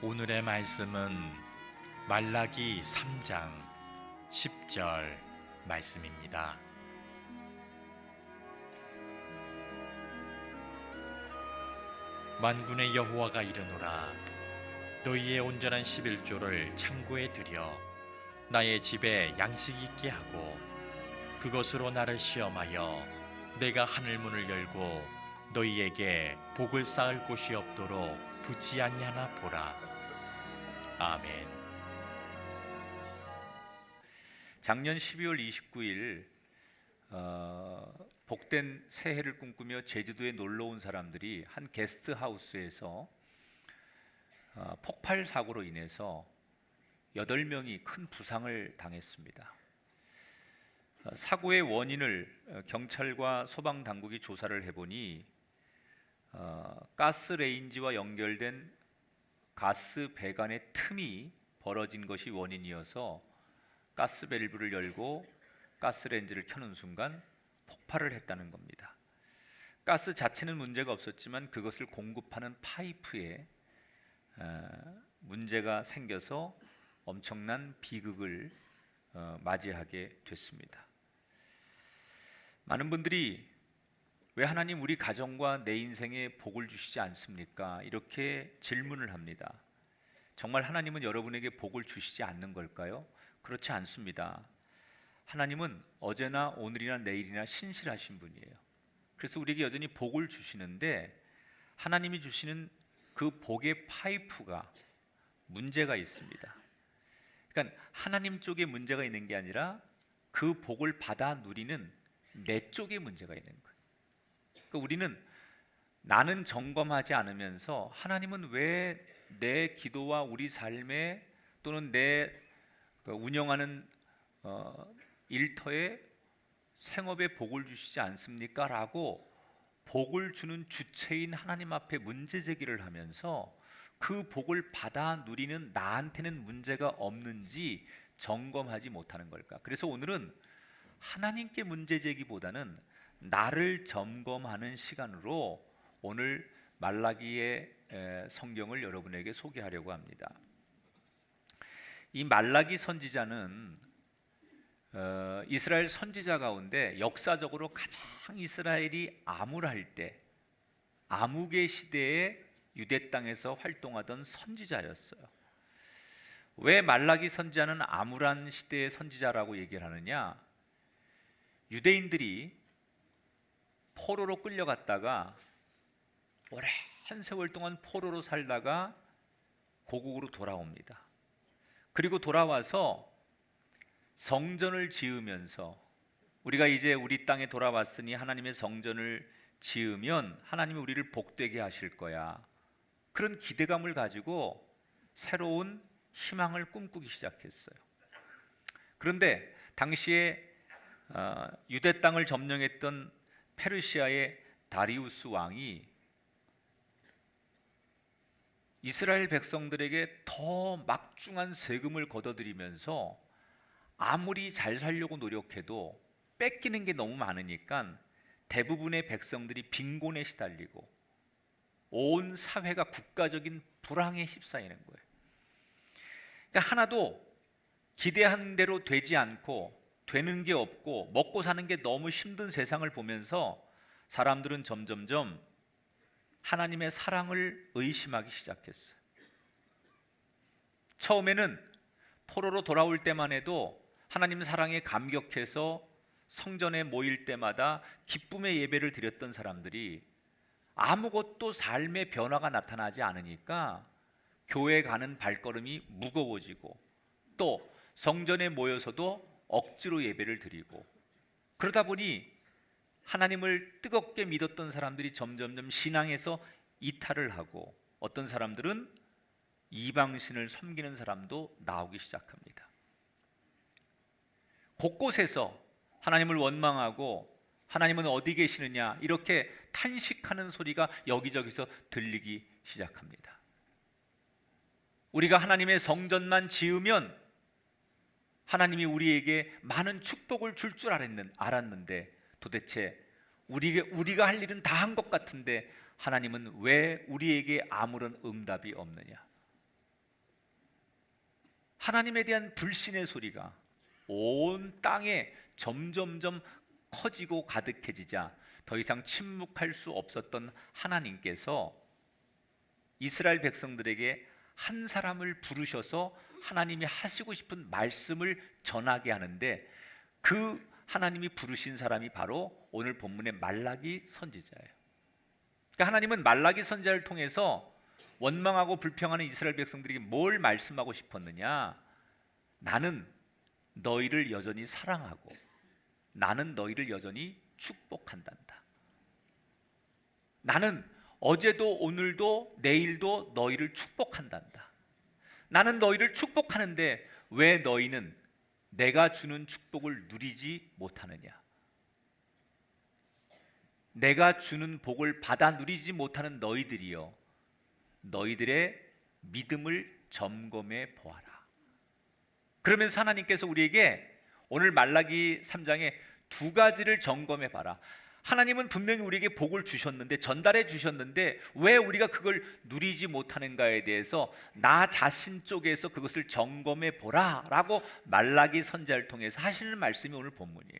오늘의 말씀은 말라기 3장 10절 말씀입니다. 만군의 여호와가 이르노라. 너희의 온전한 11조를 창고에 들여 나의 집에 양식 있게 하고 그것으로 나를 시험하여 내가 하늘 문을 열고 너희에게 복을 쌓을 곳이 없도록 붙지 아니하나 보라. 아멘. 작년 12월 29일 복된 새해를 꿈꾸며 제주도에 놀러 온 사람들이 한 게스트하우스에서 폭발 사고로 인해서 8명이 큰 부상을 당했습니다. 사고의 원인을 경찰과 소방당국이 조사를 해보니 가스레인지와 연결된 가스 배관의 틈이 벌어진 것이 원인이어서 가스 밸브를 열고 가스레인지를 켜는 순간 폭발을 했다는 겁니다. 가스 자체는 문제가 없었지만 그것을 공급하는 파이프에 문제가 생겨서 엄청난 비극을 맞이하게 됐습니다. 많은 분들이 왜 하나님 우리 가정과 내 인생에 복을 주시지 않습니까? 이렇게 질문을 합니다. 정말 하나님은 여러분에게 복을 주시지 않는 걸까요? 그렇지 않습니다. 하나님은 어제나 오늘이나 내일이나 신실하신 분이에요. 그래서 우리에게 여전히 복을 주시는데 하나님이 주시는 그 복의 파이프가 문제가 있습니다. 그러니까 하나님 쪽에 문제가 있는 게 아니라 그 복을 받아 누리는 내 쪽에 문제가 있는 거예요. 그러니까 우리는 나는 점검하지 않으면서 하나님은 왜 내 기도와 우리 삶에 또는 내 운영하는 일터에 생업에 복을 주시지 않습니까? 라고 복을 주는 주체인 하나님 앞에 문제 제기를 하면서 그 복을 받아 누리는 나한테는 문제가 없는지 점검하지 못하는 걸까? 그래서 오늘은 하나님께 문제 제기보다는 나를 점검하는 시간으로 오늘 말라기의 성경을 여러분에게 소개하려고 합니다. 이 말라기 선지자는 이스라엘 선지자 가운데 역사적으로 가장 이스라엘이 암울할 때 암흑의 시대에 유대 땅에서 활동하던 선지자였어요. 왜 말라기 선지자는 암울한 시대의 선지자라고 얘기를 하느냐? 유대인들이 포로로 끌려갔다가 오랜 세월 동안 포로로 살다가 고국으로 돌아옵니다. 그리고 돌아와서 성전을 지으면서 우리가 이제 우리 땅에 돌아왔으니 하나님의 성전을 지으면 하나님이 우리를 복되게 하실 거야. 그런 기대감을 가지고 새로운 희망을 꿈꾸기 시작했어요. 그런데 당시에 유대 땅을 점령했던 페르시아의 다리우스 왕이 이스라엘 백성들에게 더 막중한 세금을 걷어들이면서 아무리 잘 살려고 노력해도 뺏기는 게 너무 많으니까 대부분의 백성들이 빈곤에 시달리고 온 사회가 국가적인 불황에 휩싸이는 거예요. 그러니까 하나도 기대한 대로 되지 않고 되는 게 없고 먹고 사는 게 너무 힘든 세상을 보면서 사람들은 점점점 하나님의 사랑을 의심하기 시작했어요. 처음에는 포로로 돌아올 때만 해도 하나님 사랑에 감격해서 성전에 모일 때마다 기쁨의 예배를 드렸던 사람들이 아무것도 삶의 변화가 나타나지 않으니까 교회 가는 발걸음이 무거워지고 또 성전에 모여서도 억지로 예배를 드리고 그러다 보니 하나님을 뜨겁게 믿었던 사람들이 점점점 신앙에서 이탈을 하고 어떤 사람들은 이방신을 섬기는 사람도 나오기 시작합니다. 곳곳에서 하나님을 원망하고 하나님은 어디 계시느냐 이렇게 탄식하는 소리가 여기저기서 들리기 시작합니다. 우리가 하나님의 성전만 지으면 하나님이 우리에게 많은 축복을 줄 줄 알았는데 도대체 우리가 할 일은 다 한 것 같은데 하나님은 왜 우리에게 아무런 응답이 없느냐? 하나님에 대한 불신의 소리가 온 땅에 점점점 커지고 가득해지자 더 이상 침묵할 수 없었던 하나님께서 이스라엘 백성들에게 한 사람을 부르셔서 하나님이 하시고 싶은 말씀을 전하게 하는데, 그 하나님이 부르신 사람이 바로 오늘 본문의 말라기 선지자예요. 그러니까 하나님은 말라기 선지자를 통해서 원망하고 불평하는 이스라엘 백성들에게 뭘 말씀하고 싶었느냐? 나는 너희를 여전히 사랑하고 나는 너희를 여전히 축복한단다. 나는 어제도 오늘도 내일도 너희를 축복한단다. 나는 너희를 축복하는데 왜 너희는 내가 주는 축복을 누리지 못하느냐? 내가 주는 복을 받아 누리지 못하는 너희들이여, 너희들의 믿음을 점검해 보아라. 그러면서 하나님께서 우리에게 오늘 말라기 3장에 두 가지를 점검해 봐라. 하나님은 분명히 우리에게 복을 주셨는데, 전달해 주셨는데 왜 우리가 그걸 누리지 못하는가에 대해서 나 자신 쪽에서 그것을 점검해 보라 라고 말라기 선지자를 통해서 하시는 말씀이 오늘 본문이에요.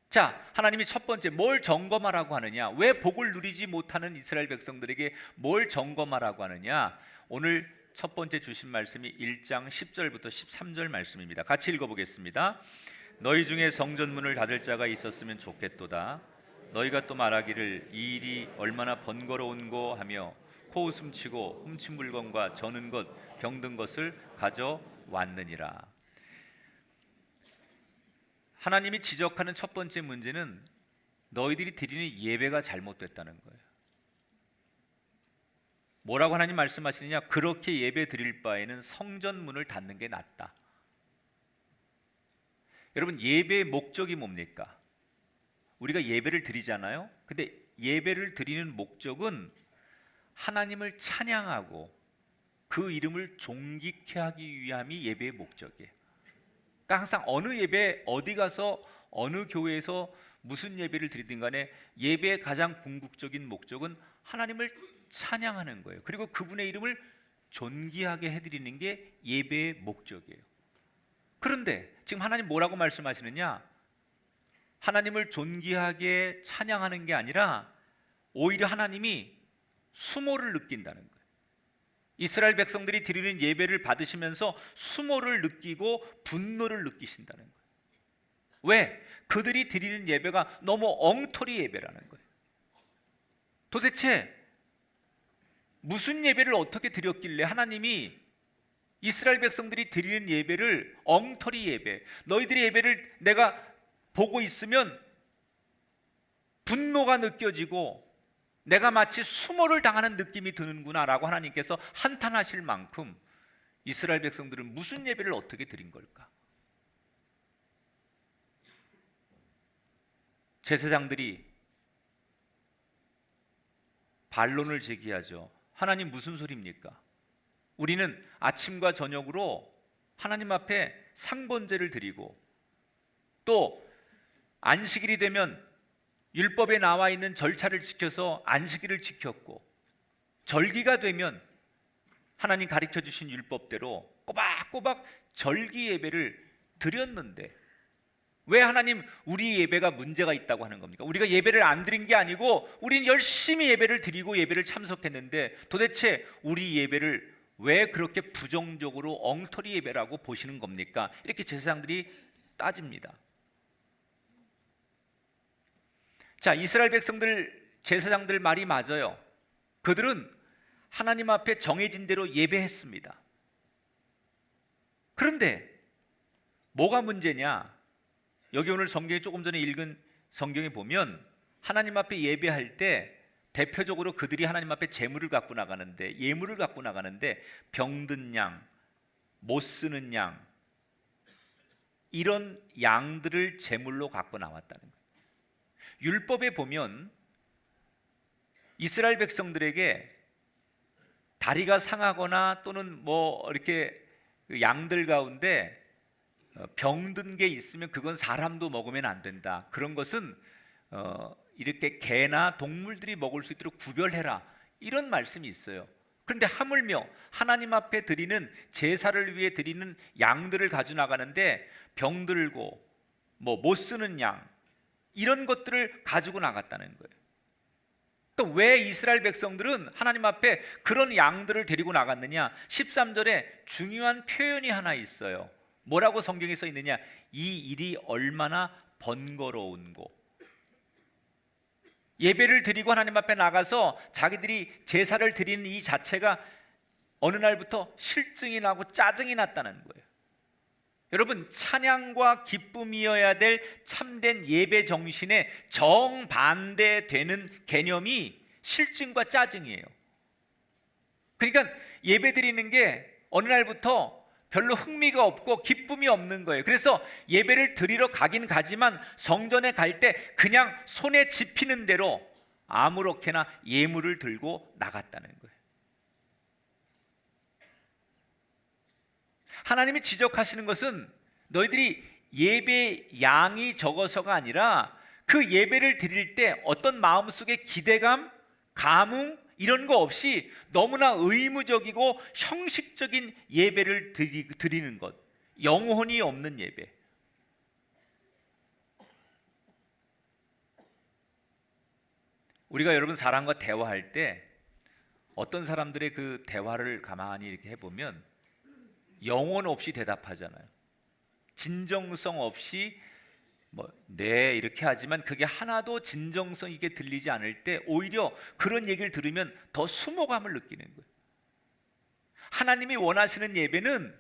자, 하나님이 첫 번째 뭘 점검하라고 하느냐? 왜 복을 누리지 못하는 이스라엘 백성들에게 뭘 점검하라고 하느냐? 오늘 첫 번째 주신 말씀이 1장 10절부터 13절 말씀입니다. 같이 읽어보겠습니다. 너희 중에 성전문을 닫을 자가 있었으면 좋겠도다. 너희가 또 말하기를 이 일이 얼마나 번거로운고 하며 코웃음 치고 훔친 물건과 저는 것 병든 것을 가져왔느니라. 하나님이 지적하는 첫 번째 문제는 너희들이 드리는 예배가 잘못됐다는 거예요. 뭐라고 하나님 말씀하시느냐? 그렇게 예배 드릴 바에는 성전 문을 닫는 게 낫다. 여러분, 예배의 목적이 뭡니까? 우리가 예배를 드리잖아요. 근데 예배를 드리는 목적은 하나님을 찬양하고 그 이름을 존귀케 하기 위함이 예배의 목적이에요. 그러니까 항상 어느 예배, 어디 가서 어느 교회에서 무슨 예배를 드리든 간에 예배의 가장 궁극적인 목적은 하나님을 찬양하는 거예요. 그리고 그분의 이름을 존귀하게 해드리는 게 예배의 목적이에요. 그런데 지금 하나님 뭐라고 말씀하시느냐? 하나님을 존귀하게 찬양하는 게 아니라 오히려 하나님이 수모를 느낀다는 거예요. 이스라엘 백성들이 드리는 예배를 받으시면서 수모를 느끼고 분노를 느끼신다는 거예요. 왜? 그들이 드리는 예배가 너무 엉터리 예배라는 거예요. 도대체 무슨 예배를 어떻게 드렸길래 하나님이 이스라엘 백성들이 드리는 예배를 엉터리 예배, 너희들의 예배를 내가 보고 있으면 분노가 느껴지고 내가 마치 수모를 당하는 느낌이 드는구나 라고 하나님께서 한탄하실 만큼 이스라엘 백성들은 무슨 예배를 어떻게 드린 걸까? 제사장들이 반론을 제기하죠. 하나님 무슨 소리입니까? 우리는 아침과 저녁으로 하나님 앞에 상번제를 드리고 또 안식일이 되면 율법에 나와 있는 절차를 지켜서 안식일을 지켰고, 절기가 되면 하나님 가르쳐 주신 율법대로 꼬박꼬박 절기 예배를 드렸는데 왜 하나님 우리 예배가 문제가 있다고 하는 겁니까? 우리가 예배를 안 드린 게 아니고 우리는 열심히 예배를 드리고 예배를 참석했는데 도대체 우리 예배를 왜 그렇게 부정적으로 엉터리 예배라고 보시는 겁니까? 이렇게 제사장들이 따집니다. 자, 이스라엘 백성들, 제사장들 말이 맞아요. 그들은 하나님 앞에 정해진 대로 예배했습니다. 그런데 뭐가 문제냐? 여기 오늘 성경에 조금 전에 읽은 성경에 보면 하나님 앞에 예배할 때 대표적으로 그들이 하나님 앞에 제물을 갖고 나가는데, 예물을 갖고 나가는데 병든 양, 못 쓰는 양, 이런 양들을 제물로 갖고 나왔다는 거예요. 율법에 보면 이스라엘 백성들에게 다리가 상하거나 또는 뭐 이렇게 그 양들 가운데 병든 게 있으면 그건 사람도 먹으면 안 된다. 그런 것은 이렇게 개나 동물들이 먹을 수 있도록 구별해라. 이런 말씀이 있어요. 그런데 하물며 하나님 앞에 드리는 제사를 위해 드리는 양들을 가져 나가는데 병들고 뭐 못 쓰는 양 이런 것들을 가지고 나갔다는 거예요. 또 왜 이스라엘 백성들은 하나님 앞에 그런 양들을 데리고 나갔느냐? 13절에 중요한 표현이 하나 있어요. 뭐라고 성경에 써 있느냐? 이 일이 얼마나 번거로운고. 예배를 드리고 하나님 앞에 나가서 자기들이 제사를 드리는 이 자체가 어느 날부터 실증이 나고 짜증이 났다는 거예요. 여러분, 찬양과 기쁨이어야 될 참된 예배 정신에 정반대되는 개념이 실증과 짜증이에요. 그러니까 예배 드리는 게 어느 날부터 별로 흥미가 없고 기쁨이 없는 거예요. 그래서 예배를 드리러 가긴 가지만 성전에 갈 때 그냥 손에 집히는 대로 아무렇게나 예물을 들고 나갔다는 거예요. 하나님이 지적하시는 것은 너희들이 예배 양이 적어서가 아니라 그 예배를 드릴 때 어떤 마음속에 기대감, 감흥 이런 거 없이 너무나 의무적이고 형식적인 예배를 드리는 것, 영혼이 없는 예배. 우리가 여러분 사람과 대화할 때 어떤 사람들의 그 대화를 가만히 이렇게 해보면 영혼 없이 대답하잖아요. 진정성 없이 네 이렇게 하지만 그게 하나도 진정성 있게 들리지 않을 때 오히려 그런 얘기를 들으면 더 수모감을 느끼는 거예요. 하나님이 원하시는 예배는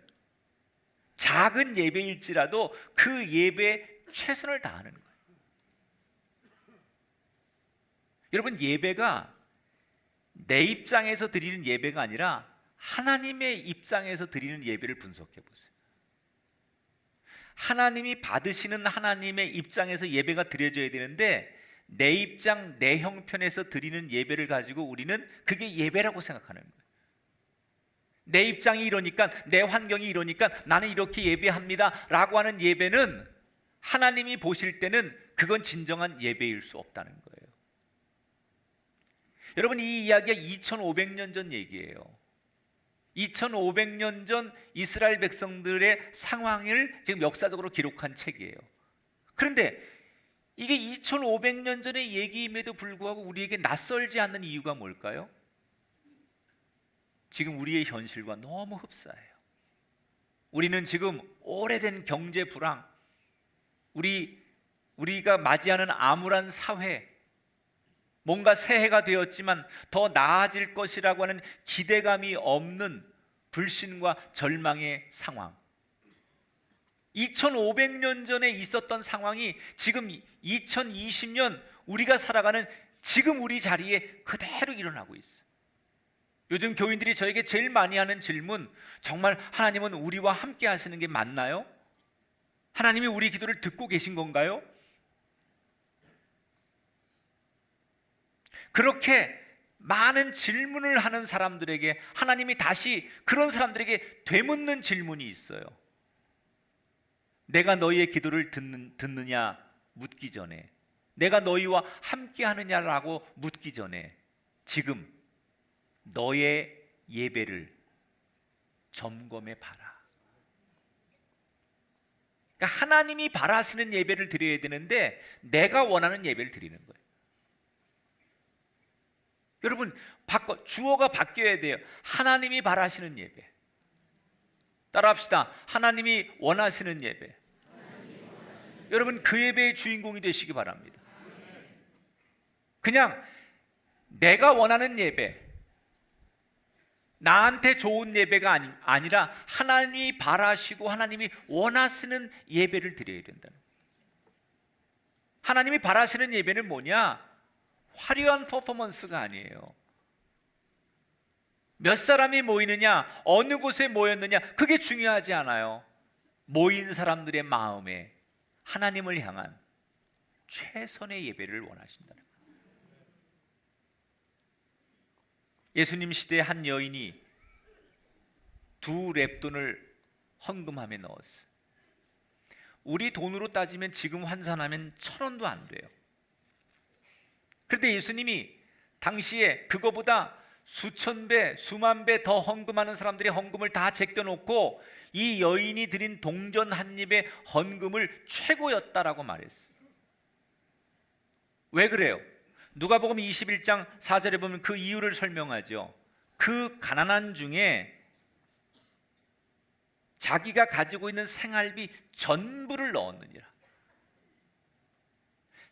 작은 예배일지라도 그 예배에 최선을 다하는 거예요. 여러분, 예배가 내 입장에서 드리는 예배가 아니라 하나님의 입장에서 드리는 예배를 분석해 보세요. 하나님이 받으시는 하나님의 입장에서 예배가 드려져야 되는데 내 입장, 내 형편에서 드리는 예배를 가지고 우리는 그게 예배라고 생각하는 거예요. 내 입장이 이러니까, 내 환경이 이러니까 나는 이렇게 예배합니다 라고 하는 예배는 하나님이 보실 때는 그건 진정한 예배일 수 없다는 거예요. 여러분, 이 이야기가 2500년 전 얘기예요. 2500년 전 이스라엘 백성들의 상황을 지금 역사적으로 기록한 책이에요. 그런데 이게 2500년 전의 얘기임에도 불구하고 우리에게 낯설지 않는 이유가 뭘까요? 지금 우리의 현실과 너무 흡사해요. 우리는 지금 오래된 경제 불황, 우리가 맞이하는 암울한 사회, 뭔가 새해가 되었지만 더 나아질 것이라고 하는 기대감이 없는 불신과 절망의 상황. 2500년 전에 있었던 상황이 지금 2020년 우리가 살아가는 지금 우리 자리에 그대로 일어나고 있어요. 요즘 교인들이 저에게 제일 많이 하는 질문, 정말 하나님은 우리와 함께 하시는 게 맞나요? 하나님이 우리 기도를 듣고 계신 건가요? 그렇게 많은 질문을 하는 사람들에게 하나님이 다시 그런 사람들에게 되묻는 질문이 있어요. 내가 너희의 기도를 듣느냐 묻기 전에, 내가 너희와 함께 하느냐라고 묻기 전에 지금 너의 예배를 점검해 봐라. 그러니까 하나님이 바라시는 예배를 드려야 되는데 내가 원하는 예배를 드리는 거예요. 여러분, 주어가 바뀌어야 돼요. 하나님이 바라시는 예배. 따라합시다. 하나님이 원하시는 예배. 여러분, 그 예배의 주인공이 되시기 바랍니다. 그냥 내가 원하는 예배, 나한테 좋은 예배가 아니라 하나님이 바라시고 하나님이 원하시는 예배를 드려야 된다는 거예요. 하나님이 바라시는 예배는 뭐냐? 화려한 퍼포먼스가 아니에요. 몇 사람이 모이느냐, 어느 곳에 모였느냐, 그게 중요하지 않아요. 모인 사람들의 마음에 하나님을 향한 최선의 예배를 원하신다는 거예요. 예수님 시대의 한 여인이 2렙돈을 헌금함에 넣었어요. 우리 돈으로 따지면 지금 환산하면 1,000원도 안 돼요. 그런데 예수님이 당시에 그거보다 수천 배, 수만 배 더 헌금하는 사람들이 헌금을 다 제껴놓고 이 여인이 드린 동전 한 입의 헌금을 최고였다라고 말했어요. 왜 그래요? 누가복음 21장 4절에 보면 그 이유를 설명하죠. 그 가난한 중에 자기가 가지고 있는 생활비 전부를 넣었느니라.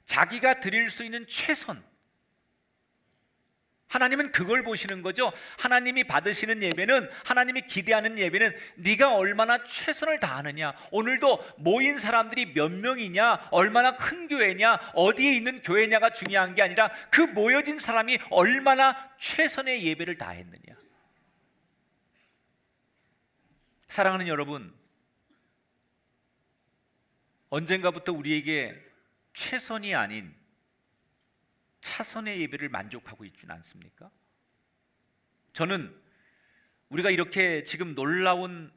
자기가 드릴 수 있는 최선. 하나님은 그걸 보시는 거죠. 하나님이 받으시는 예배는, 하나님이 기대하는 예배는 네가 얼마나 최선을 다하느냐. 오늘도 모인 사람들이 몇 명이냐, 얼마나 큰 교회냐, 어디에 있는 교회냐가 중요한 게 아니라 그 모여진 사람이 얼마나 최선의 예배를 다했느냐. 사랑하는 여러분, 언젠가부터 우리에게 최선이 아닌 차선의 예배를 만족하고 있지는 않습니까? 저는 우리가 이렇게 지금 놀라운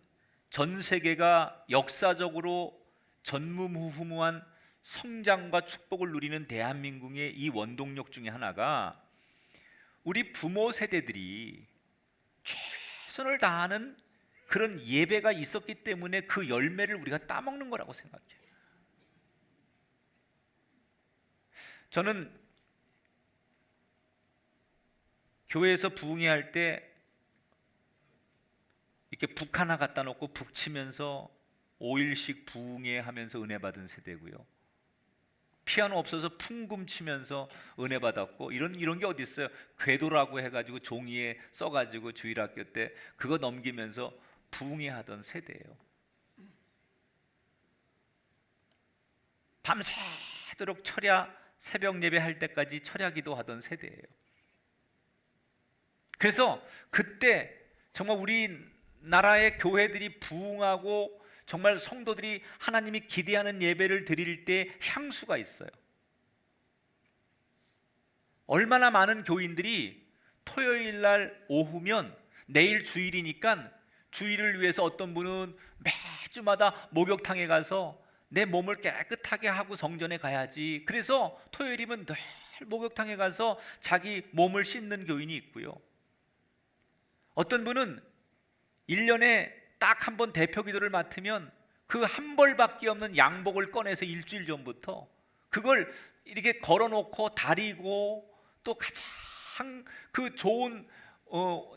전 세계가 역사적으로 전무후무한 성장과 축복을 누리는 대한민국의 이 원동력 중에 하나가 우리 부모 세대들이 최선을 다하는 그런 예배가 있었기 때문에 그 열매를 우리가 따먹는 거라고 생각해요. 저는 교회에서 부흥회 할 때 이렇게 북 하나 갖다 놓고 북 치면서 5일씩 부흥회 하면서 은혜 받은 세대고요. 피아노 없어서 풍금 치면서 은혜 받았고 이런 게 어디 있어요? 궤도라고 해가지고 종이에 써가지고 주일학교 때 그거 넘기면서 부흥회 하던 세대예요. 밤새도록 철야 새벽 예배 할 때까지 철야 기도하던 세대예요. 그래서 그때 정말 우리나라의 교회들이 부흥하고 정말 성도들이 하나님이 기대하는 예배를 드릴 때 향수가 있어요. 얼마나 많은 교인들이 토요일 날 오후면 내일 주일이니까 주일을 위해서 어떤 분은 매주마다 목욕탕에 가서 내 몸을 깨끗하게 하고 성전에 가야지. 그래서 토요일이면 늘 목욕탕에 가서 자기 몸을 씻는 교인이 있고요. 어떤 분은 1년에 딱 한 번 대표 기도를 맡으면 그 한 벌밖에 없는 양복을 꺼내서 일주일 전부터 그걸 이렇게 걸어놓고 다리고 또 가장 그 좋은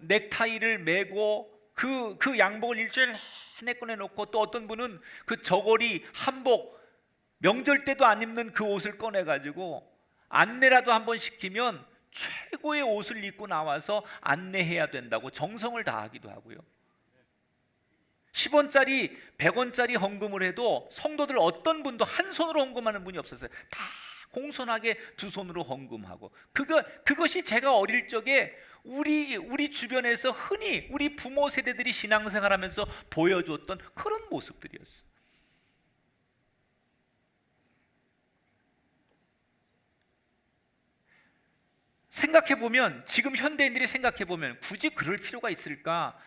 넥타이를 매고 그 양복을 일주일 내내 꺼내놓고 또 어떤 분은 그 저고리 한복 명절 때도 안 입는 그 옷을 꺼내가지고 안내라도 한번 시키면 최고의 옷을 입고 나와서 안내해야 된다고 정성을 다하기도 하고요. 10원짜리 100원짜리 헌금을 해도 성도들 어떤 분도 한 손으로 헌금하는 분이 없었어요. 다 공손하게 두 손으로 헌금하고 그것이 제가 어릴 적에 우리 주변에서 흔히 우리 부모 세대들이 신앙생활하면서 보여줬던 그런 모습들이었어요. 생각해보면 지금 현대인들이 생각해보면 굳이 그럴 필요가 있을까?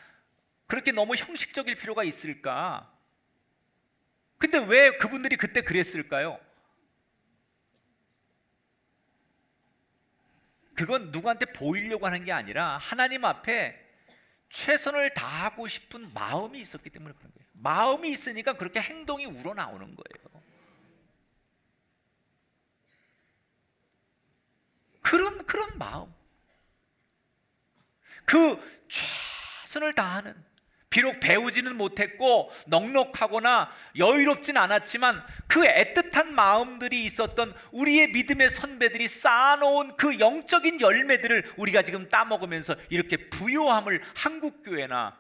그렇게 너무 형식적일 필요가 있을까? 근데 왜 그분들이 그때 그랬을까요? 그건 누구한테 보이려고 하는 게 아니라 하나님 앞에 최선을 다하고 싶은 마음이 있었기 때문에 그런 거예요. 마음이 있으니까 그렇게 행동이 우러나오는 거예요. 그런 마음, 그 최선을 다하는, 비록 배우지는 못했고 넉넉하거나 여유롭진 않았지만 그 애틋한 마음들이 있었던 우리의 믿음의 선배들이 쌓아놓은 그 영적인 열매들을 우리가 지금 따먹으면서 이렇게 부요함을 한국교회나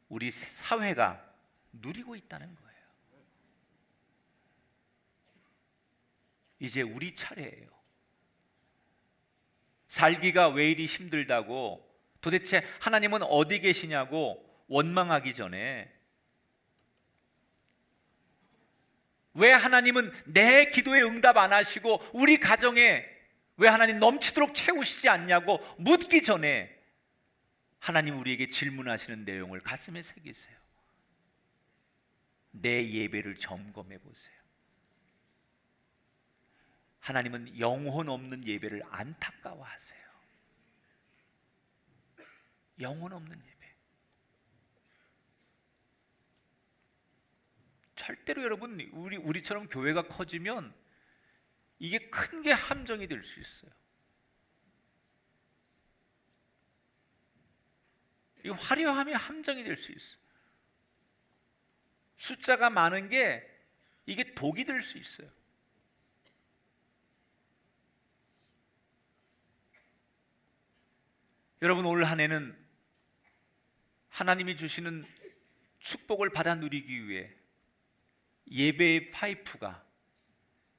우리 사회가 누리고 있다는 거예요. 이제 우리 차례예요. 살기가 왜 이리 힘들다고, 도대체 하나님은 어디 계시냐고 원망하기 전에 왜 하나님은 내 기도에 응답 안 하시고 우리 가정에 왜 하나님 넘치도록 채우시지 않냐고 묻기 전에 하나님 우리에게 질문하시는 내용을 가슴에 새기세요. 내 예배를 점검해 보세요. 하나님은 영혼 없는 예배를 안타까워하세요. 영혼 없는 예배. 절대로 여러분 우리처럼 교회가 커지면 이게 큰 게 함정이 될 수 있어요. 이 화려함이 함정이 될 수 있어요. 숫자가 많은 게 이게 독이 될 수 있어요. 여러분 올 한 해는 하나님이 주시는 축복을 받아 누리기 위해 예배의 파이프가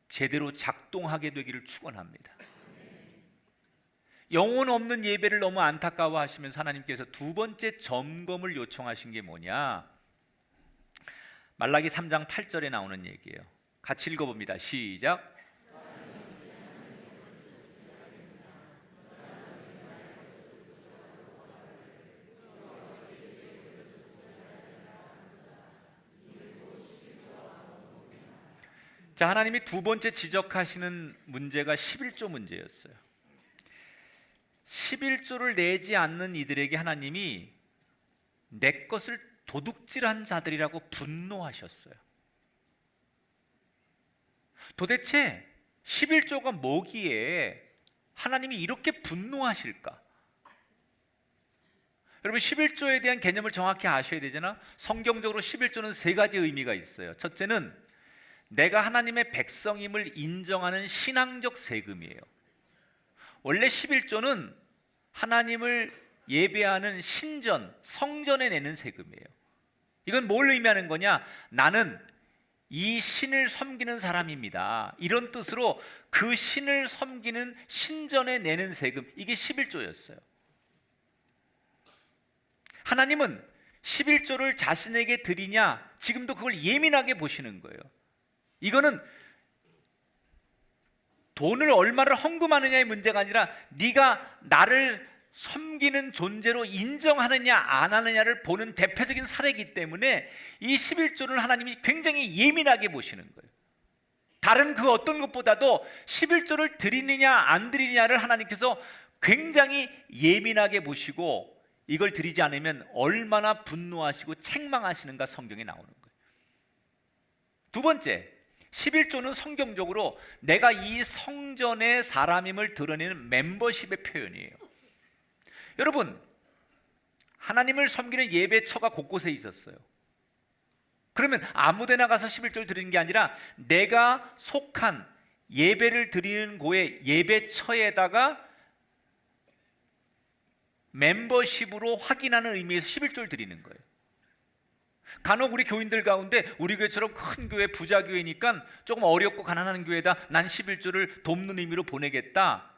제대로 작동하게 되기를 축원합니다. 영혼 없는 예배를 너무 안타까워하시면서 하나님께서 두 번째 점검을 요청하신 게 뭐냐? 말라기 3장 8절에 나오는 얘기예요. 같이 읽어봅니다. 시작. 자, 하나님이 두 번째 지적하시는 문제가 11조 문제였어요. 11조를 내지 않는 이들에게 하나님이 내 것을 도둑질한 자들이라고 분노하셨어요. 도대체 11조가 뭐기에 하나님이 이렇게 분노하실까? 여러분 11조에 대한 개념을 정확히 아셔야 되잖아. 성경적으로 11조는 세 가지 의미가 있어요. 첫째는 내가 하나님의 백성임을 인정하는 신앙적 세금이에요. 원래 11조는 하나님을 예배하는 신전, 성전에 내는 세금이에요. 이건 뭘 의미하는 거냐? 나는 이 신을 섬기는 사람입니다. 이런 뜻으로 그 신을 섬기는 신전에 내는 세금, 이게 11조였어요. 하나님은 11조를 자신에게 드리냐? 지금도 그걸 예민하게 보시는 거예요. 이거는 돈을 얼마를 헌금하느냐의 문제가 아니라 네가 나를 섬기는 존재로 인정하느냐 안 하느냐를 보는 대표적인 사례이기 때문에 이 11조를 하나님이 굉장히 예민하게 보시는 거예요. 다른 그 어떤 것보다도 11조를 드리느냐 안 드리느냐를 하나님께서 굉장히 예민하게 보시고 이걸 드리지 않으면 얼마나 분노하시고 책망하시는가 성경에 나오는 거예요. 두 번째, 11조는 성경적으로 내가 이 성전의 사람임을 드러내는 멤버십의 표현이에요. 여러분, 하나님을 섬기는 예배처가 곳곳에 있었어요. 그러면 아무데나 가서 11조를 드리는 게 아니라 내가 속한 예배를 드리는 곳의 예배처에다가 멤버십으로 확인하는 의미에서 11조를 드리는 거예요. 간혹 우리 교인들 가운데 우리 교회처럼 큰 교회, 부자 교회니까 조금 어렵고 가난한 교회다, 난 11조를 돕는 의미로 보내겠다,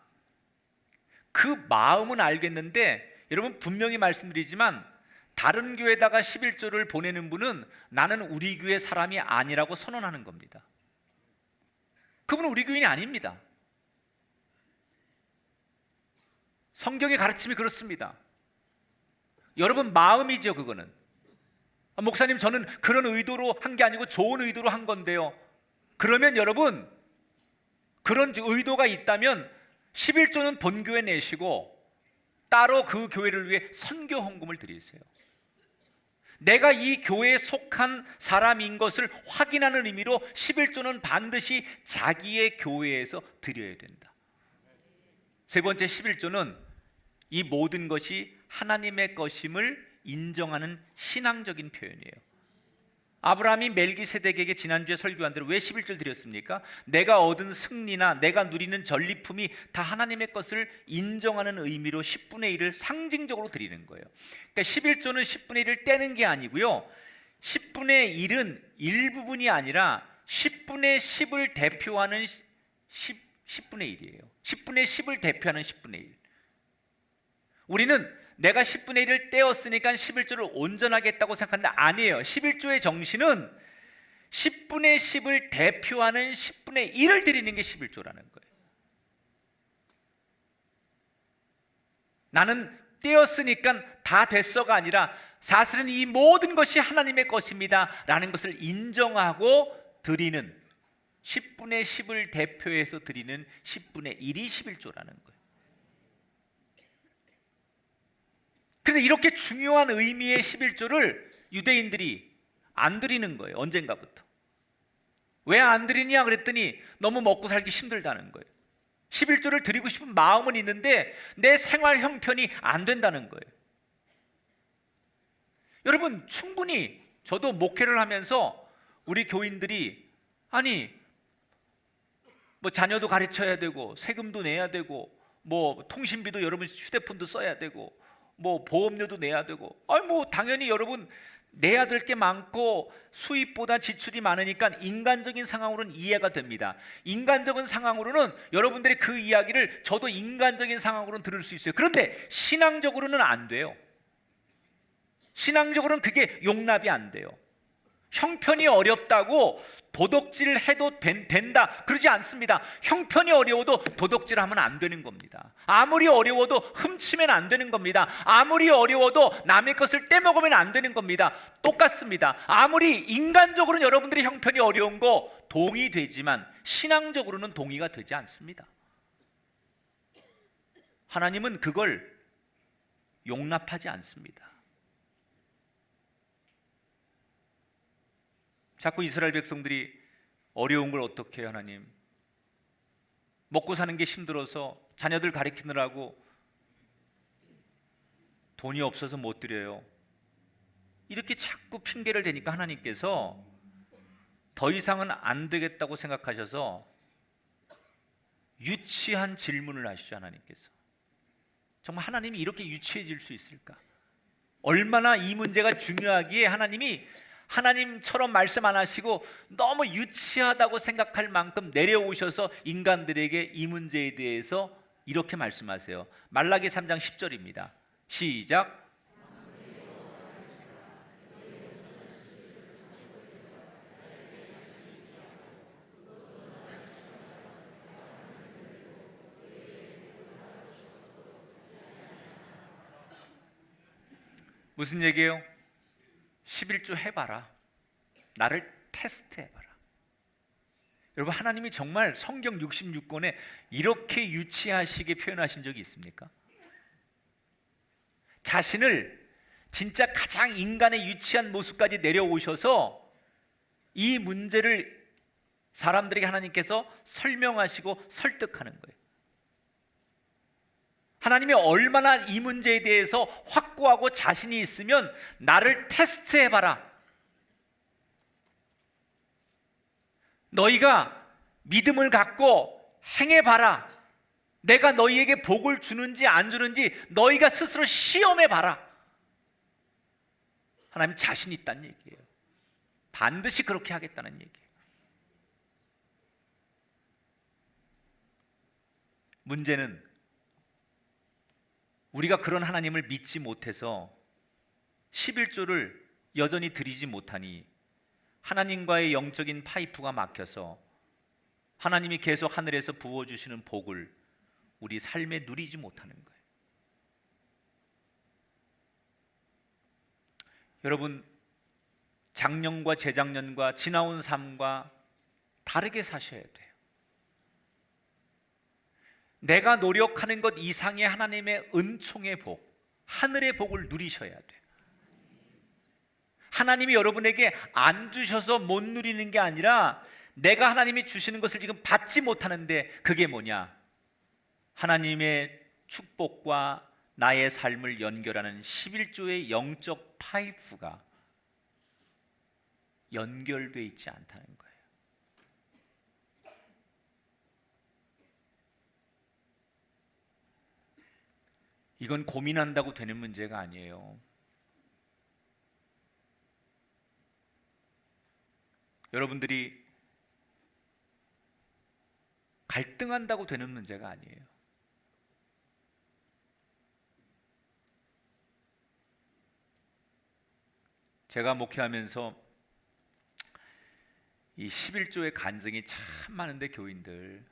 그 마음은 알겠는데 여러분 분명히 말씀드리지만 다른 교회에다가 11조를 보내는 분은 나는 우리 교회 사람이 아니라고 선언하는 겁니다. 그분은 우리 교인이 아닙니다. 성경의 가르침이 그렇습니다. 여러분 마음이죠, 그거는. 목사님, 저는 그런 의도로 한 게 아니고 좋은 의도로 한 건데요. 그러면 여러분, 그런 의도가 있다면 11조는 본교회 내시고 따로 그 교회를 위해 선교 헌금을 드리세요. 내가 이 교회에 속한 사람인 것을 확인하는 의미로 11조는 반드시 자기의 교회에서 드려야 된다. 세 번째, 11조는 이 모든 것이 하나님의 것임을 인정하는 신앙적인 표현이에요. 아브라함이 멜기세덱에게 지난주에 설교한 대로 왜 11조를 드렸습니까? 내가 얻은 승리나 내가 누리는 전리품이 다 하나님의 것을 인정하는 의미로 10분의 1을 상징적으로 드리는 거예요. 그러니까 11조는 10분의 1을 떼는 게 아니고요, 10분의 1은 일부분이 아니라 10분의 10을 대표하는 10분의 1이에요. 10분의 10을 대표하는 10분의 1. 우리는 내가 10분의 1을 떼었으니까 11조를 온전하게 했다고 생각하는데 아니에요. 11조의 정신은 10분의 10을 대표하는 10분의 1을 드리는 게 11조라는 거예요. 나는 떼었으니까 다 됐어가 아니라 사실은 이 모든 것이 하나님의 것입니다 라는 것을 인정하고 드리는 10분의 10을 대표해서 드리는 10분의 1이 11조라는 거예요. 그런데 이렇게 중요한 의미의 11조를 유대인들이 안 드리는 거예요. 언젠가부터. 왜 안 드리냐 그랬더니 너무 먹고 살기 힘들다는 거예요. 11조를 드리고 싶은 마음은 있는데 내 생활 형편이 안 된다는 거예요. 여러분, 충분히 저도 목회를 하면서 우리 교인들이 아니 뭐 자녀도 가르쳐야 되고 세금도 내야 되고 뭐 통신비도 여러분 휴대폰도 써야 되고 뭐 보험료도 내야 되고 뭐 당연히 여러분 내야 될 게 많고 수입보다 지출이 많으니까 인간적인 상황으로는 이해가 됩니다. 인간적인 상황으로는 여러분들이 그 이야기를 저도 인간적인 상황으로는 들을 수 있어요. 그런데 신앙적으로는 안 돼요. 신앙적으로는 그게 용납이 안 돼요. 형편이 어렵다고 도덕질을 해도 된다 그러지 않습니다. 형편이 어려워도 도덕질하면 안 되는 겁니다. 아무리 어려워도 훔치면 안 되는 겁니다. 아무리 어려워도 남의 것을 떼먹으면 안 되는 겁니다. 똑같습니다. 아무리 인간적으로는 여러분들의 형편이 어려운 거 동의되지만 신앙적으로는 동의가 되지 않습니다. 하나님은 그걸 용납하지 않습니다. 자꾸 이스라엘 백성들이 어려운 걸 어떻게 해요? 하나님 먹고 사는 게 힘들어서 자녀들 가르치느라고 돈이 없어서 못 드려요. 이렇게 자꾸 핑계를 대니까 하나님께서 더 이상은 안 되겠다고 생각하셔서 유치한 질문을 하시죠. 하나님께서 정말 하나님이 이렇게 유치해질 수 있을까? 얼마나 이 문제가 중요하기에 하나님처럼 말씀 안 하시고 너무 유치하다고 생각할 만큼 내려오셔서 인간들에게 이 문제에 대해서 이렇게 말씀하세요. 말라기 3장 10절입니다. 시작. 무슨 얘기예요? 11조 해봐라. 나를 테스트해봐라. 여러분, 하나님이 정말 성경 66권에 이렇게 유치하시게 표현하신 적이 있습니까? 자신을 진짜 가장 인간의 유치한 모습까지 내려오셔서 이 문제를 사람들에게 하나님께서 설명하시고 설득하는 거예요. 하나님이 얼마나 이 문제에 대해서 확고하고 자신이 있으면 나를 테스트해봐라. 너희가 믿음을 갖고 행해봐라. 내가 너희에게 복을 주는지 안 주는지 너희가 스스로 시험해봐라. 하나님 자신 있다는 얘기예요. 반드시 그렇게 하겠다는 얘기예요. 문제는 우리가 그런 하나님을 믿지 못해서 11조를 여전히 드리지 못하니 하나님과의 영적인 파이프가 막혀서 하나님이 계속 하늘에서 부어주시는 복을 우리 삶에 누리지 못하는 거예요. 여러분, 작년과 재작년과 지나온 삶과 다르게 사셔야 돼요. 내가 노력하는 것 이상의 하나님의 은총의 복, 하늘의 복을 누리셔야 돼요. 하나님이 여러분에게 안 주셔서 못 누리는 게 아니라 내가 하나님이 주시는 것을 지금 받지 못하는데 그게 뭐냐? 하나님의 축복과 나의 삶을 연결하는 11조의 영적 파이프가 연결되어 있지 않다는 거예요. 이건 고민한다고 되는 문제가 아니에요. 여러분들이 갈등한다고 되는 문제가 아니에요. 제가 목회하면서 이 11조의 간증이 참 많은데 교인들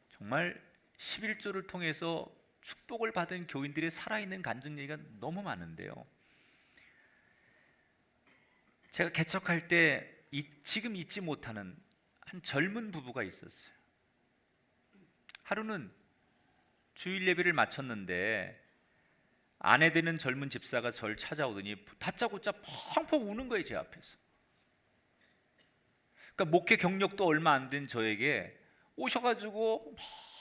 정말 11조를 통해서 축복을 받은 교인들의 살아있는 간증 얘기가 너무 많은데요. 제가 개척할 때 지금 잊지 못하는 한 젊은 부부가 있었어요. 하루는 주일 예배를 마쳤는데 아내 되는 젊은 집사가 저를 찾아오더니 다짜고짜 펑펑 우는 거예요, 제 앞에서. 그러니까 목회 경력도 얼마 안 된 저에게 오셔가지고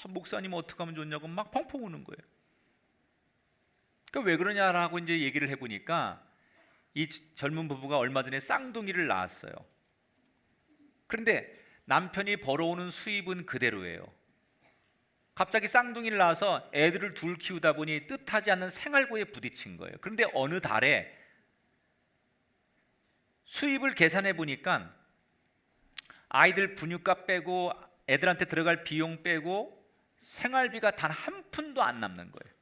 목사님 어떻게 하면 좋냐고 막 펑펑 우는 거예요. 그러니까 왜 그러냐라고 이제 얘기를 해보니까 이 젊은 부부가 얼마 전에 쌍둥이를 낳았어요. 그런데 남편이 벌어오는 수입은 그대로예요. 갑자기 쌍둥이를 낳아서 애들을 둘 키우다 보니 뜻하지 않는 생활고에 부딪힌 거예요. 그런데 어느 달에 수입을 계산해 보니까 아이들 분유값 빼고 애들한테 들어갈 비용 빼고 생활비가 단 한 푼도 안 남는 거예요.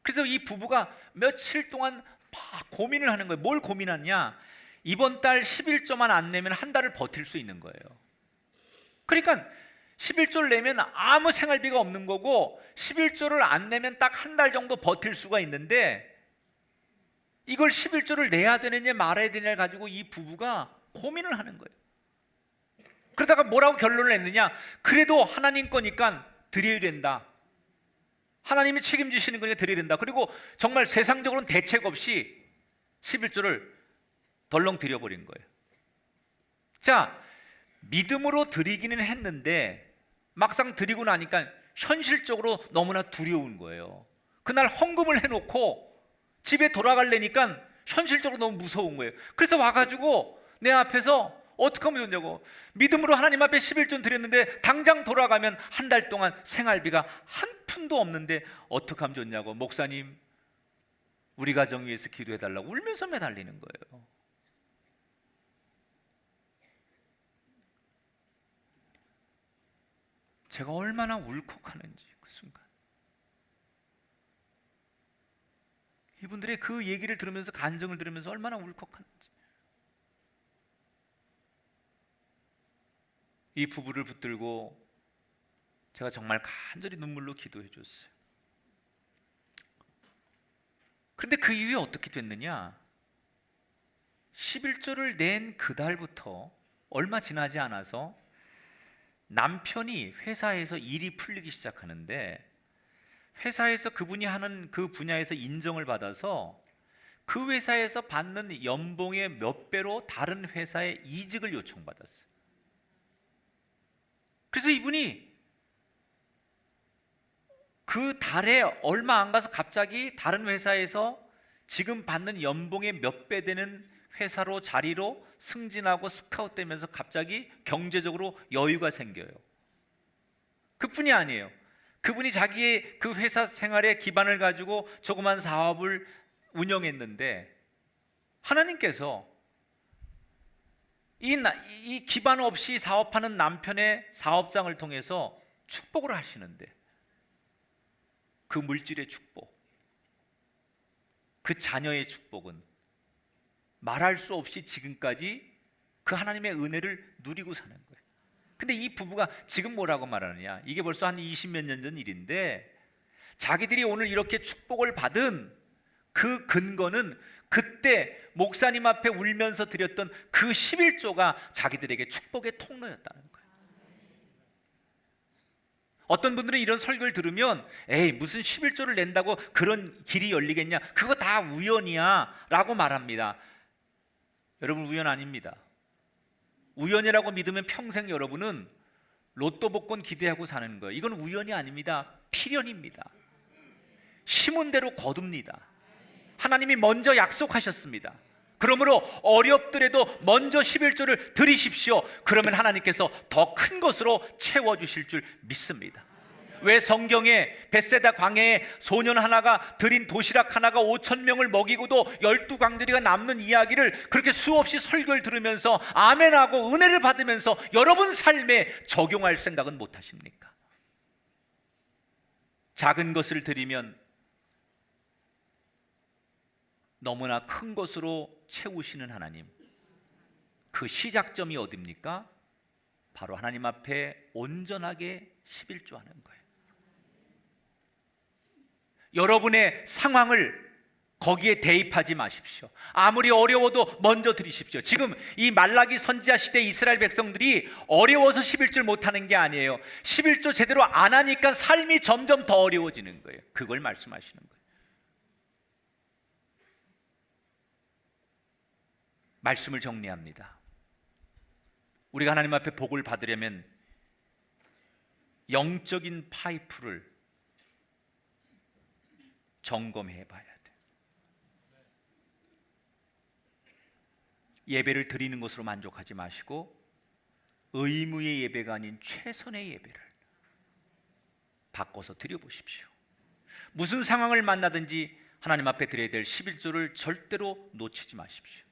그래서 이 부부가 며칠 동안 막 고민을 하는 거예요. 뭘 고민하냐? 이번 달 11조만 안 내면 한 달을 버틸 수 있는 거예요. 그러니까 11조를 내면 아무 생활비가 없는 거고 11조를 안 내면 딱 한 달 정도 버틸 수가 있는데 이걸 11조를 내야 되느냐 말아야 되느냐를 가지고 이 부부가 고민을 하는 거예요. 그러다가 뭐라고 결론을 냈느냐? 그래도 하나님 거니까 드려야 된다. 하나님이 책임지시는 거니까 드려야 된다. 그리고 정말 세상적으로는 대책 없이 11조를 덜렁 드려버린 거예요. 자, 믿음으로 드리기는 했는데 막상 드리고 나니까 현실적으로 너무나 두려운 거예요. 그날 헌금을 해놓고 집에 돌아가려니까 현실적으로 너무 무서운 거예요. 그래서 와가지고 내 앞에서 어떻게 하면 좋냐고, 믿음으로 하나님 앞에 11조 드렸는데 당장 돌아가면 한 달 동안 생활비가 한 푼도 없는데 어떻게 하면 좋냐고, 목사님 우리 가정 위해서 기도해달라고 울면서 매달리는 거예요. 제가 얼마나 울컥하는지 그 순간. 이분들의 그 얘기를 들으면서, 간증을 들으면서 얼마나 울컥하는지. 이 부부를 붙들고 제가 정말 간절히 눈물로 기도해 줬어요. 그런데 그 이후에 어떻게 됐느냐? 11조를 낸 그달부터 얼마 지나지 않아서 남편이 회사에서 일이 풀리기 시작하는데, 회사에서 그분이 하는 그 분야에서 인정을 받아서 그 회사에서 받는 연봉의 몇 배로 다른 회사에 이직을 요청받았어요. 그래서 이분이 그 달에 얼마 안 가서 갑자기 다른 회사에서 지금 받는 연봉의 몇 배 되는 회사로, 자리로 승진하고 스카웃되면서 갑자기 경제적으로 여유가 생겨요. 그뿐이 아니에요. 그분이 자기의 그 회사 생활의 기반을 가지고 조그만 사업을 운영했는데 하나님께서 이 기반 없이 사업하는 남편의 사업장을 통해서 축복을 하시는데, 그 물질의 축복, 그 자녀의 축복은 말할 수 없이 지금까지 그 하나님의 은혜를 누리고 사는 거예요. 근데 이 부부가 지금 뭐라고 말하느냐? 이게 벌써 한 20몇 년 전 일인데 자기들이 오늘 이렇게 축복을 받은 그 근거는 그때 목사님 앞에 울면서 드렸던 그 11조가 자기들에게 축복의 통로였다는 거예요. 어떤 분들은 이런 설교를 들으면 에이 무슨 11조를 낸다고 그런 길이 열리겠냐, 그거 다 우연이야 라고 말합니다. 여러분, 우연 아닙니다. 우연이라고 믿으면 평생 여러분은 로또 복권 기대하고 사는 거예요. 이건 우연이 아닙니다. 필연입니다. 심은 대로 거둡니다. 하나님이 먼저 약속하셨습니다. 그러므로 어렵더라도 먼저 11조를 드리십시오. 그러면 하나님께서 더 큰 것으로 채워주실 줄 믿습니다. 왜 성경에 벳세다 광야에 소년 하나가 드린 도시락 하나가 5,000명을 먹이고도 12광들이가 남는 이야기를 그렇게 수없이 설교를 들으면서 아멘하고 은혜를 받으면서 여러분 삶에 적용할 생각은 못하십니까? 작은 것을 드리면 너무나 큰 것으로 채우시는 하나님, 그 시작점이 어딥니까? 바로 하나님 앞에 온전하게 11조 하는 거예요. 여러분의 상황을 거기에 대입하지 마십시오. 아무리 어려워도 먼저 드리십시오. 지금 이 말라기 선지자 시대 이스라엘 백성들이 어려워서 11조 못하는 게 아니에요. 11조 제대로 안 하니까 삶이 점점 더 어려워지는 거예요. 그걸 말씀하시는 거예요. 말씀을 정리합니다. 우리가 하나님 앞에 복을 받으려면 영적인 파이프를 점검해 봐야 돼. 예배를 드리는 것으로 만족하지 마시고 의무의 예배가 아닌 최선의 예배를 바꿔서 드려보십시오. 무슨 상황을 만나든지 하나님 앞에 드려야 될 11조를 절대로 놓치지 마십시오.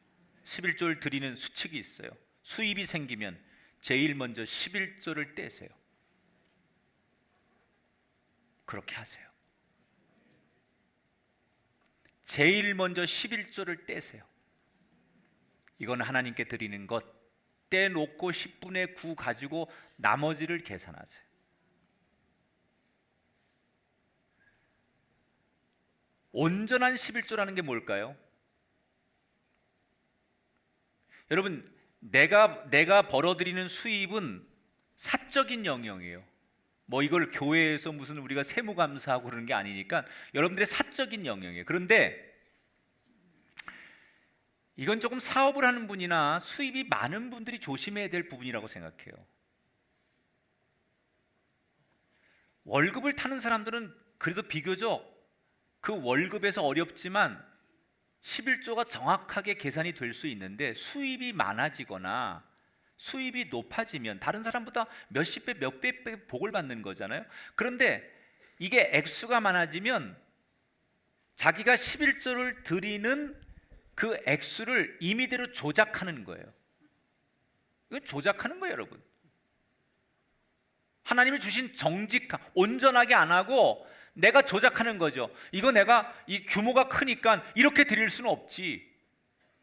11조를 드리는 수칙이 있어요. 수입이 생기면 제일 먼저 11조를 떼세요. 그렇게 하세요. 제일 먼저 11조를 떼세요. 이건 하나님께 드리는 것, 떼놓고 10분의 9 가지고 나머지를 계산하세요. 온전한 11조라는 게 뭘까요? 여러분, 내가 벌어들이는 수입은 사적인 영역이에요. 뭐 이걸 교회에서 무슨 우리가 세무감사하고 그러는 게 아니니까 여러분들의 사적인 영역이에요. 그런데 이건 조금 사업을 하는 분이나 수입이 많은 분들이 조심해야 될 부분이라고 생각해요. 월급을 타는 사람들은 그래도 비교적 그 월급에서 어렵지만 11조가 정확하게 계산이 될 수 있는데, 수입이 많아지거나 수입이 높아지면 다른 사람보다 몇십 배, 몇 배 복을 받는 거잖아요. 그런데 이게 액수가 많아지면 자기가 11조를 드리는 그 액수를 임의대로 조작하는 거예요. 이건 조작하는 거예요, 여러분. 하나님이 주신 정직한, 온전하게 안 하고 내가 조작하는 거죠. 이거 내가 이 규모가 크니까 이렇게 드릴 수는 없지.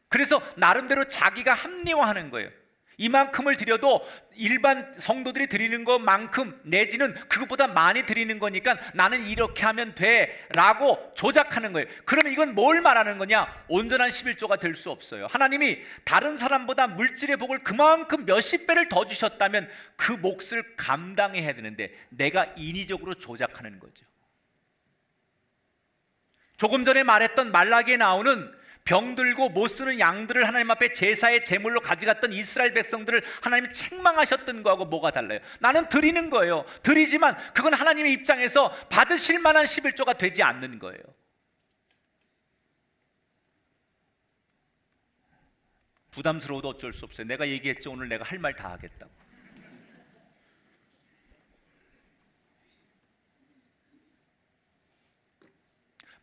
그래서 나름대로 자기가 합리화하는 거예요. 이만큼을 드려도 일반 성도들이 드리는 것만큼 내지는 그것보다 많이 드리는 거니까 나는 이렇게 하면 돼 라고 조작하는 거예요. 그러면 이건 뭘 말하는 거냐? 온전한 11조가 될 수 없어요. 하나님이 다른 사람보다 물질의 복을 그만큼 몇십 배를 더 주셨다면 그 몫을 감당해야 되는데 내가 인위적으로 조작하는 거죠. 조금 전에 말했던 말라기에 나오는 병들고 못 쓰는 양들을 하나님 앞에 제사의 제물로 가져갔던 이스라엘 백성들을 하나님이 책망하셨던 거하고 뭐가 달라요? 나는 드리는 거예요. 드리지만 그건 하나님의 입장에서 받으실 만한 11조가 되지 않는 거예요. 부담스러워도 어쩔 수 없어요. 내가 얘기했죠. 오늘 내가 할 말 다 하겠다고.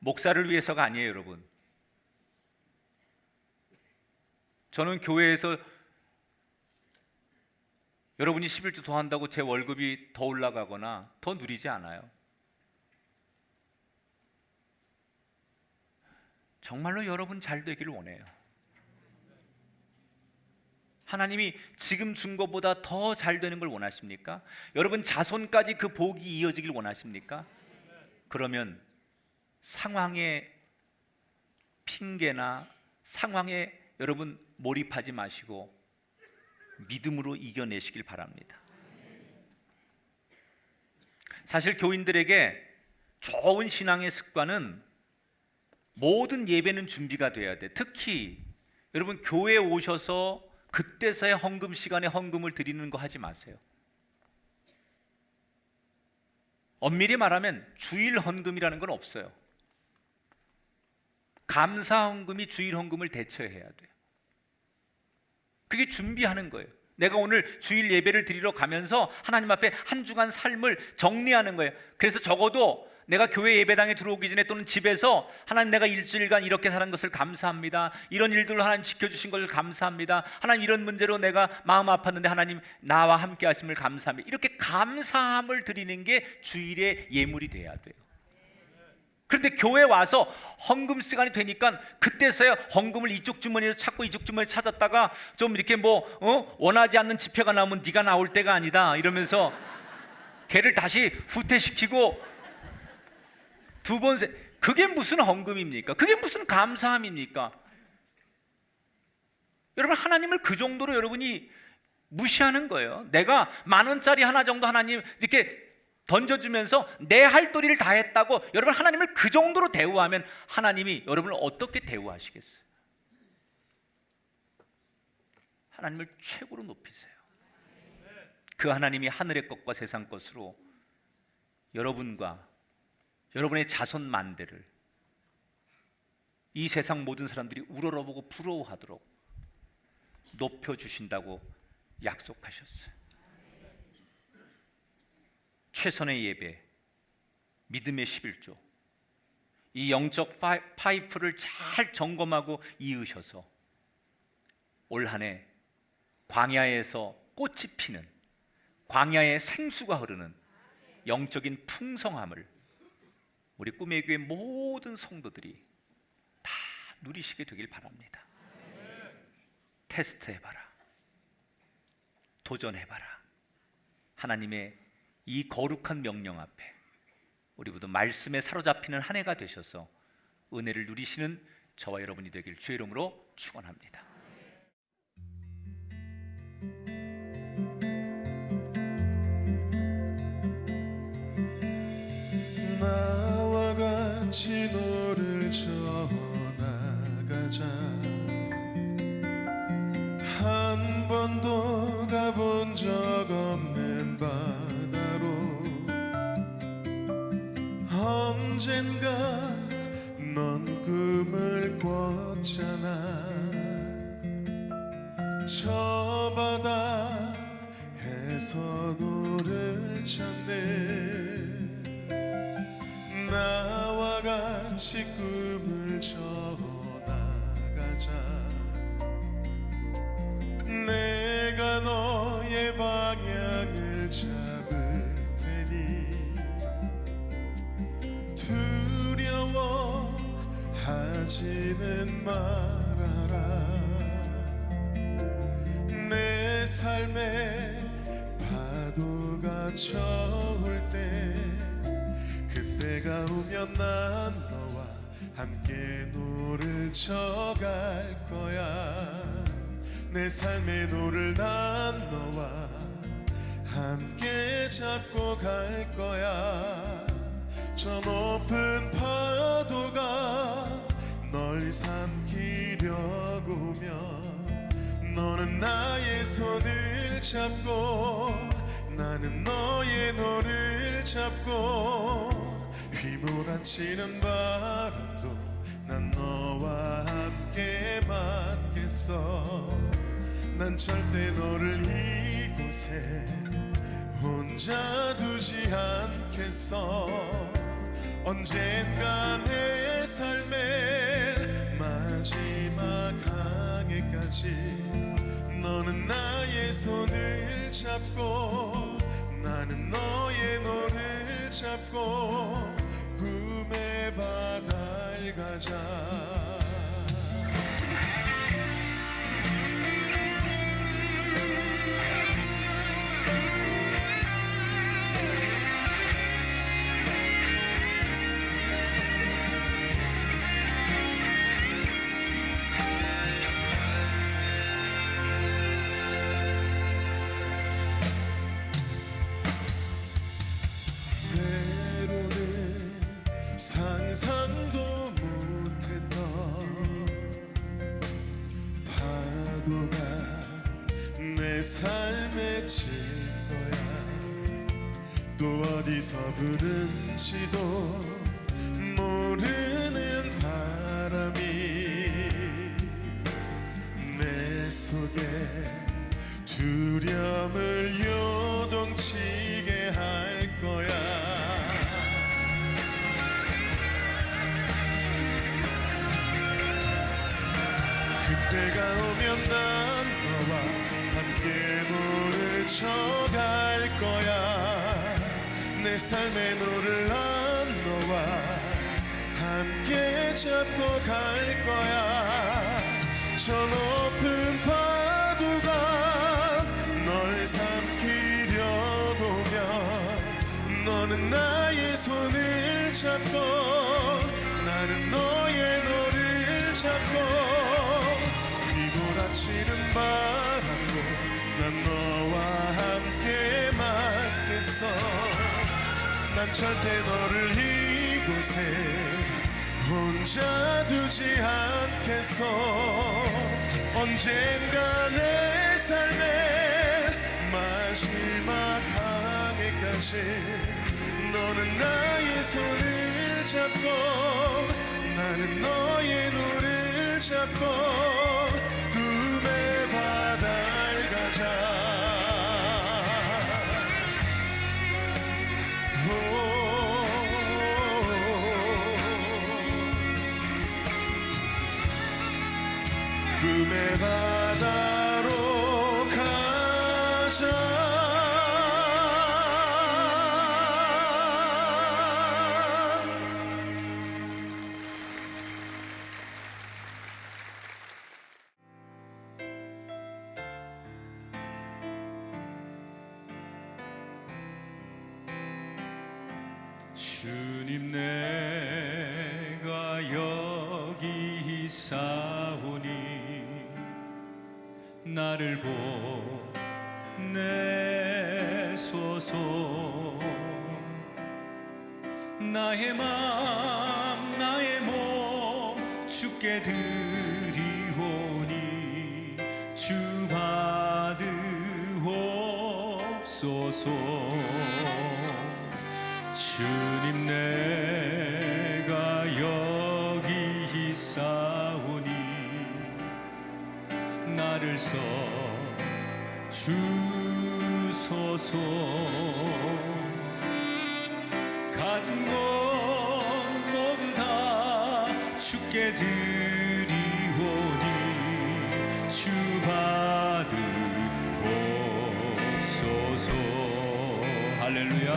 목사를 위해서가 아니에요, 여러분. 저는 교회에서 여러분이 11조 더 한다고 제 월급이 더 올라가거나 더 누리지 않아요. 정말로 여러분 잘 되기를 원해요. 하나님이 지금 준 것보다 더 잘 되는 걸 원하십니까? 여러분 자손까지 그 복이 이어지길 원하십니까? 그러면 상황의 핑계나 상황에 여러분 몰입하지 마시고 믿음으로 이겨내시길 바랍니다. 사실 교인들에게 좋은 신앙의 습관은 모든 예배는 준비가 돼야 돼. 특히 여러분 교회에 오셔서 그때서야 헌금 시간에 헌금을 드리는 거 하지 마세요. 엄밀히 말하면 주일 헌금이라는 건 없어요. 감사 헌금이 주일 헌금을 대처해야 돼요. 그게 준비하는 거예요. 내가 오늘 주일 예배를 드리러 가면서 하나님 앞에 한 주간 삶을 정리하는 거예요. 그래서 적어도 내가 교회 예배당에 들어오기 전에 또는 집에서 하나님 내가 일주일간 이렇게 사는 것을 감사합니다. 이런 일들로 하나님 지켜주신 것을 감사합니다. 하나님 이런 문제로 내가 마음 아팠는데 하나님 나와 함께 하심을 감사합니다. 이렇게 감사함을 드리는 게 주일의 예물이 돼야 돼요. 그런데 교회 와서 헌금 시간이 되니까 그때서야 헌금을 이쪽 주머니에서 찾고 이쪽 주머니에 찾았다가 좀 이렇게 원하지 않는 지표가 나오면 네가 나올 때가 아니다 이러면서 걔를 다시 후퇴시키고 두 번 그게 무슨 헌금입니까? 그게 무슨 감사함입니까? 여러분, 하나님을 그 정도로 여러분이 무시하는 거예요. 내가 10,000원짜리 하나 정도 하나님 이렇게 던져주면서 내 할 도리를 다 했다고 여러분 하나님을 그 정도로 대우하면 하나님이 여러분을 어떻게 대우하시겠어요? 하나님을 최고로 높이세요. 그 하나님이 하늘의 것과 세상 것으로 여러분과 여러분의 자손 만대를 이 세상 모든 사람들이 우러러보고 부러워하도록 높여주신다고 약속하셨어요. 최선의 예배, 믿음의 11조, 이 영적 파이프를 잘 점검하고 이으셔서 올 한 해 광야에서 꽃이 피는, 광야에 생수가 흐르는 영적인 풍성함을 우리 꿈의 교회 모든 성도들이 다 누리시게 되길 바랍니다. 테스트해봐라, 도전해봐라. 하나님의 이 거룩한 명령 앞에 우리 모두 말씀에 사로잡히는 한 해가 되셔서 은혜를 누리시는 저와 여러분이 되길 주의 이름으로 축원합니다. 나와 같이 너를 전하가자. 한 번도 가본 적 없는 바다로 언젠가 넌 꿈을 꿨잖아. 저 바다에서 너를 찾네. 나와 같이 꿈을 져나가자. 내가 너의 방향을 잡을 테니 두려워하지는 말아라. 내 삶에 파도가 쳐올 때 그때가 오면 난 너와 함께 노를 져갈 거야. 내 삶의 노를 난 너와 함께 잡고 갈 거야. 저 높은 파도가 널 삼키려고 오면 너는 나의 손을 잡고 나는 너의 노를 잡고 휘몰아치는 바람도 난 너와 함께 맞겠어. 난 절대 너를 이곳에 혼자 두지 않겠어. 언젠가 내 삶의 마지막 항해까지 너는 나의 손을 잡고 나는 너의 노를 잡고 꿈의 바다를 가자. 상상도 못했던 파도가 내 삶에 칠 거야. 또 어디서 부는지도 모르는 바람이 내 속에 두려움을 요동치게 할 거야. 그때가 오면 난 너와 함께 노를 져갈 거야. 내 삶의 노를 난 너와 함께 잡고 갈 거야. 저 높은 파도가 널 삼키려고 오면 너는 나의 손을 잡고 잡고 휘몰아치는 바람도 난 너와 함께 맞겠어. 난 절대 너를 이곳에 혼자 두지 않겠어. 언젠가 내 삶의 마지막 항해까지 너는 나의 손을 잡고 나는 너의 눈을 잡고 꿈의 바다를 가자. 꿈의 바다로 가자. 주님 내가 여기 있사오니 나를 보내소서. 나의 맘 나의 몸 주께 드리오니 주 받으옵소서. 주님 내가 여기 있사오니 나를 써 주소서. 가진 것 모두 다 주께 드리오니 주 받으옵소서. 할렐루야.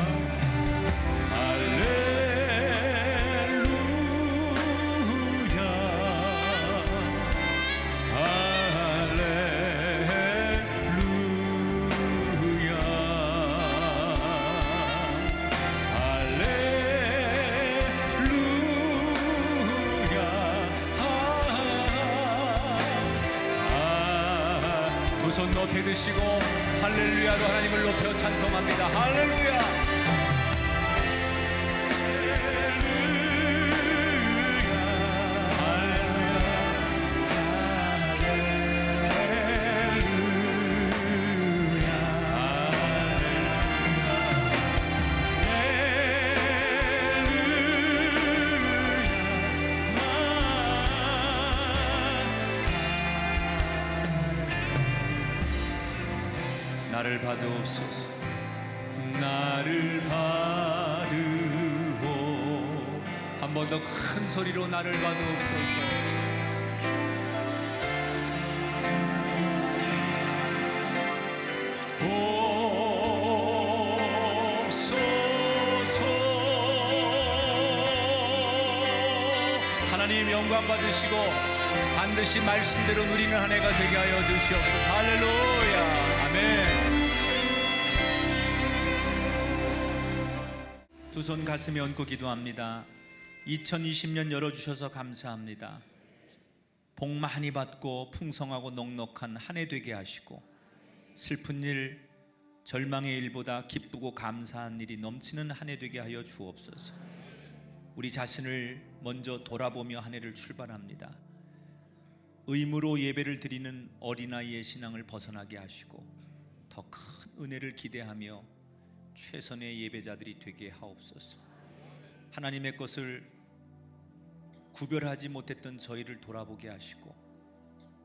두 손 높이 드시고 할렐루야로 하나님을 높여 찬송합니다. 할렐루야. 나를 받으옵소서. 나를 받으오. 한 번 더 큰 소리로 나를 받으옵소서. 옵소서. 하나님 영광 받으시고 반드시 말씀대로 누리는 한 해가 되게 하여 주시옵소서. 할렐루야. 아멘. 두 손 가슴에 얹고 기도합니다. 2020년 열어주셔서 감사합니다. 복 많이 받고 풍성하고 넉넉한 한 해 되게 하시고 슬픈 일, 절망의 일보다 기쁘고 감사한 일이 넘치는 한 해 되게 하여 주옵소서. 우리 자신을 먼저 돌아보며 한 해를 출발합니다. 의무로 예배를 드리는 어린아이의 신앙을 벗어나게 하시고 더 큰 은혜를 기대하며 최선의 예배자들이 되게 하옵소서. 하나님의 것을 구별하지 못했던 저희를 돌아보게 하시고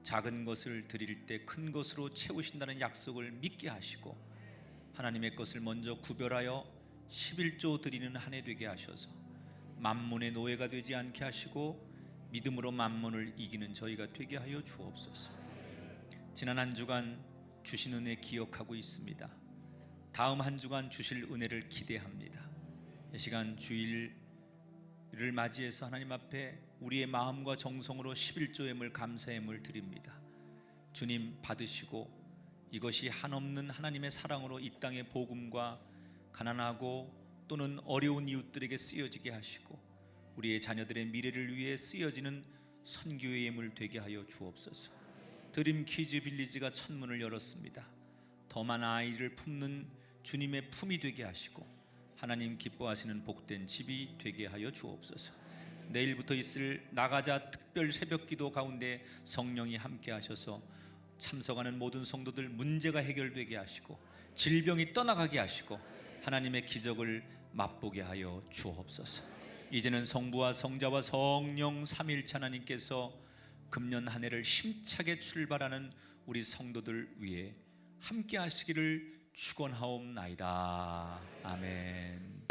작은 것을 드릴 때 큰 것으로 채우신다는 약속을 믿게 하시고 하나님의 것을 먼저 구별하여 11조 드리는 한 해 되게 하셔서 만문의 노예가 되지 않게 하시고 믿음으로 만문을 이기는 저희가 되게 하여 주옵소서. 지난 한 주간 주신 은혜 기억하고 있습니다. 다음 한 주간 주실 은혜를 기대합니다. 이 시간 주일을 맞이해서 하나님 앞에 우리의 마음과 정성으로 11조의 물 감사의 물 드립니다. 주님 받으시고 이것이 한없는 하나님의 사랑으로 이 땅의 복음과 가난하고 또는 어려운 이웃들에게 쓰여지게 하시고 우리의 자녀들의 미래를 위해 쓰여지는 선교의 예물 되게 하여 주옵소서. 드림 키즈 빌리지가 천문을 열었습니다. 더 많은 아이를 품는 주님의 품이 되게 하시고 하나님 기뻐하시는 복된 집이 되게 하여 주옵소서. 내일부터 있을 나가자 특별 새벽기도 가운데 성령이 함께 하셔서 참석하는 모든 성도들 문제가 해결되게 하시고 질병이 떠나가게 하시고 하나님의 기적을 맛보게 하여 주옵소서. 이제는 성부와 성자와 성령 삼일체 하나님께서 금년 한 해를 힘차게 출발하는 우리 성도들 위해 함께 하시기를 축원하옵나이다. 아멘.